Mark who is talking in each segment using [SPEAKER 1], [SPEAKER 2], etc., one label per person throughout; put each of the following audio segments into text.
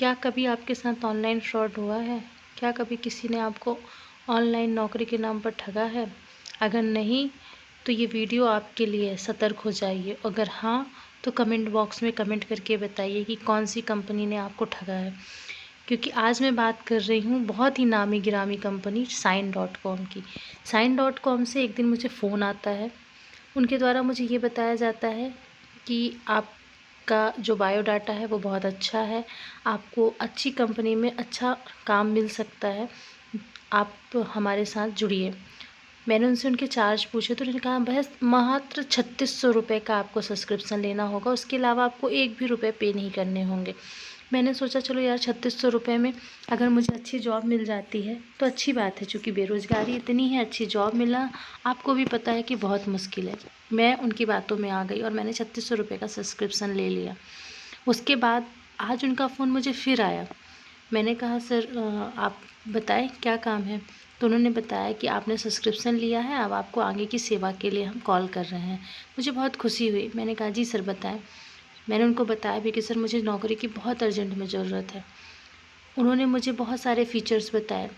[SPEAKER 1] क्या कभी आपके साथ ऑनलाइन फ्रॉड हुआ है? क्या कभी किसी ने आपको ऑनलाइन नौकरी के नाम पर ठगा है? अगर नहीं, तो ये वीडियो आपके लिए है, सतर्क हो जाइए। अगर हाँ, तो कमेंट बॉक्स में कमेंट करके बताइए कि कौन सी कंपनी ने आपको ठगा है। क्योंकि आज मैं बात कर रही हूँ बहुत ही नामी गिरामी कंपनी Sign.com की। Sign.com से एक दिन मुझे फ़ोन आता है। उनके द्वारा मुझे ये बताया जाता है कि आपका जो बायोडाटा है वो बहुत अच्छा है, आपको अच्छी कंपनी में अच्छा काम मिल सकता है, आप हमारे साथ जुड़िए। मैंने उनसे उनके चार्ज पूछे तो उन्होंने कहा बस मात्र 3600 रुपये का आपको सब्सक्रिप्शन लेना होगा, उसके अलावा आपको एक भी रुपये पे नहीं करने होंगे। मैंने सोचा चलो यार 3600 रुपये में अगर मुझे अच्छी जॉब मिल जाती है तो अच्छी बात है, क्योंकि बेरोज़गारी इतनी है, अच्छी जॉब मिलना आपको भी पता है कि बहुत मुश्किल है। मैं उनकी बातों में आ गई और मैंने 3600 रुपये का सब्सक्रिप्शन ले लिया। उसके बाद आज उनका फ़ोन मुझे फिर आया। मैंने कहा सर आप बताएं क्या काम है? तो उन्होंने बताया कि आपने सब्सक्रिप्शन लिया है, अब आपको आगे की सेवा के लिए हम कॉल कर रहे हैं। मुझे बहुत खुशी हुई। मैंने कहा जी सर बताएं। मैंने उनको बताया भी कि सर मुझे नौकरी की बहुत अर्जेंट में ज़रूरत है। उन्होंने मुझे बहुत सारे फ़ीचर्स बताए,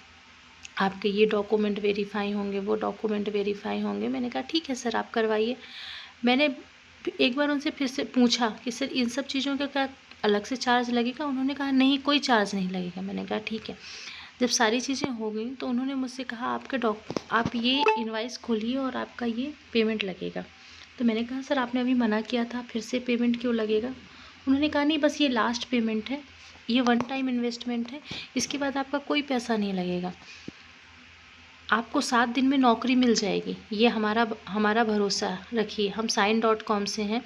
[SPEAKER 1] आपके ये डॉक्यूमेंट वेरीफाई होंगे, वो डॉक्यूमेंट वेरीफाई होंगे। मैंने कहा ठीक है सर, आप करवाइए। मैंने एक बार उनसे फिर से पूछा कि सर इन सब चीज़ों का क्या अलग से चार्ज लगेगा? उन्होंने कहा नहीं, कोई चार्ज नहीं लगेगा। मैंने कहा ठीक है। जब सारी चीज़ें हो गई तो उन्होंने मुझसे कहा आप ये इनवाइस खोलिए और आपका ये पेमेंट लगेगा। तो मैंने कहा सर आपने अभी मना किया था, फिर से पेमेंट क्यों लगेगा? उन्होंने कहा नहीं, बस ये लास्ट पेमेंट है, ये वन टाइम इन्वेस्टमेंट है, इसके बाद आपका कोई पैसा नहीं लगेगा। आपको 7 दिन में नौकरी मिल जाएगी, ये हमारा भरोसा रखिए। हम Sign.com से हैं,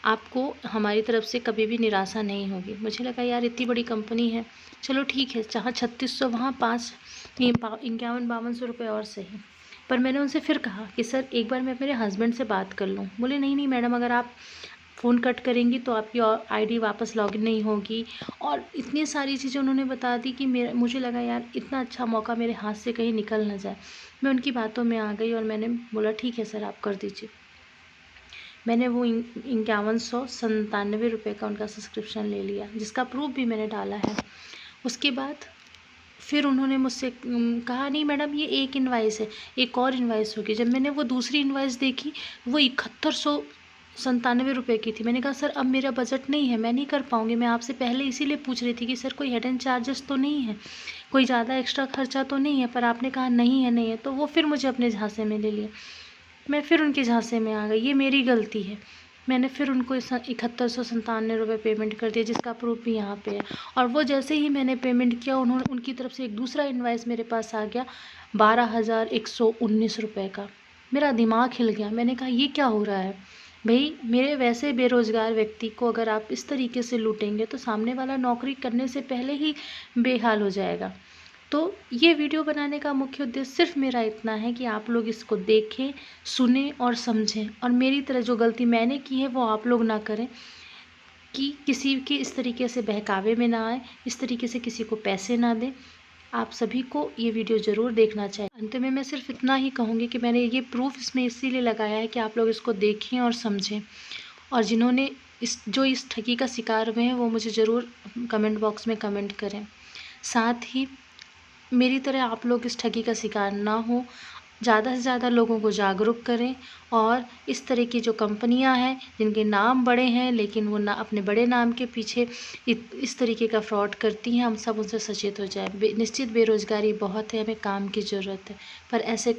[SPEAKER 1] आपको हमारी तरफ से कभी भी निराशा नहीं होगी। मुझे लगा यार इतनी बड़ी कंपनी है, चलो ठीक है, जहाँ 3600 वहाँ 51-52 रुपये और सही। पर मैंने उनसे फिर कहा कि सर एक बार मैं मेरे हस्बैंड से बात कर लूँ। बोले नहीं नहीं मैडम, अगर आप फ़ोन कट करेंगी तो आपकी आईडी वापस लॉगिन नहीं होगी, और इतनी सारी चीज़ें उन्होंने बता दी कि मुझे लगा यार इतना अच्छा मौका मेरे हाथ से कहीं निकल ना जाए। मैं उनकी बातों में आ गई और मैंने बोला ठीक है सर, आप कर दीजिए। मैंने वो 5197 रुपये का उनका सब्सक्रिप्शन ले लिया, जिसका प्रूफ भी मैंने डाला है। उसके बाद फिर उन्होंने मुझसे कहा नहीं मैडम ये एक इनवाइस है, एक और इनवाइस होगी। जब मैंने वो दूसरी इनवाइस देखी, वो 7197 रुपये की थी। मैंने कहा सर अब मेरा बजट नहीं है, मैं नहीं कर पाऊँगी। मैं आपसे पहले इसीलिए पूछ रही थी कि सर कोई हिडन चार्जेस तो नहीं है, कोई ज़्यादा एक्स्ट्रा खर्चा तो नहीं है, पर आपने कहा नहीं है नहीं है, तो वो फिर मुझे अपने झांसे में ले लिया। मैं फिर उनके झांसे में आ गई, ये मेरी गलती है। मैंने फिर उनको 7197 रुपये पेमेंट कर दिया, जिसका प्रूफ भी यहाँ पे है। और वो जैसे ही मैंने पेमेंट किया, उनकी तरफ से एक दूसरा इनवाइस मेरे पास आ गया 12,119 रुपये का। मेरा दिमाग हिल गया। मैंने कहा ये क्या हो रहा है भाई? मेरे वैसे बेरोज़गार व्यक्ति को अगर आप इस तरीके से लूटेंगे तो सामने वाला नौकरी करने से पहले ही बेहाल हो जाएगा। तो ये वीडियो बनाने का मुख्य उद्देश्य सिर्फ मेरा इतना है कि आप लोग इसको देखें, सुनें और समझें, और मेरी तरह जो गलती मैंने की है वो आप लोग ना करें, कि किसी के इस तरीके से बहकावे में ना आए, इस तरीके से किसी को पैसे ना दें। आप सभी को ये वीडियो ज़रूर देखना चाहिए। अंत में मैं सिर्फ इतना ही कहूँगी कि मैंने ये प्रूफ इसमें इसीलिए लगाया है कि आप लोग इसको देखें और समझें, और जिन्होंने इस ठगी का शिकार हुए हैं वो मुझे ज़रूर कमेंट बॉक्स में कमेंट करें। साथ ही मेरी तरह आप लोग इस ठगी का शिकार ना हो, ज़्यादा से ज़्यादा लोगों को जागरूक करें, और इस तरह की जो कंपनियां हैं जिनके नाम बड़े हैं लेकिन वो ना अपने बड़े नाम के पीछे इस तरीके का फ्रॉड करती हैं, हम सब उनसे सचेत हो जाए। निश्चित बेरोज़गारी बहुत है, हमें काम की ज़रूरत है, पर ऐसे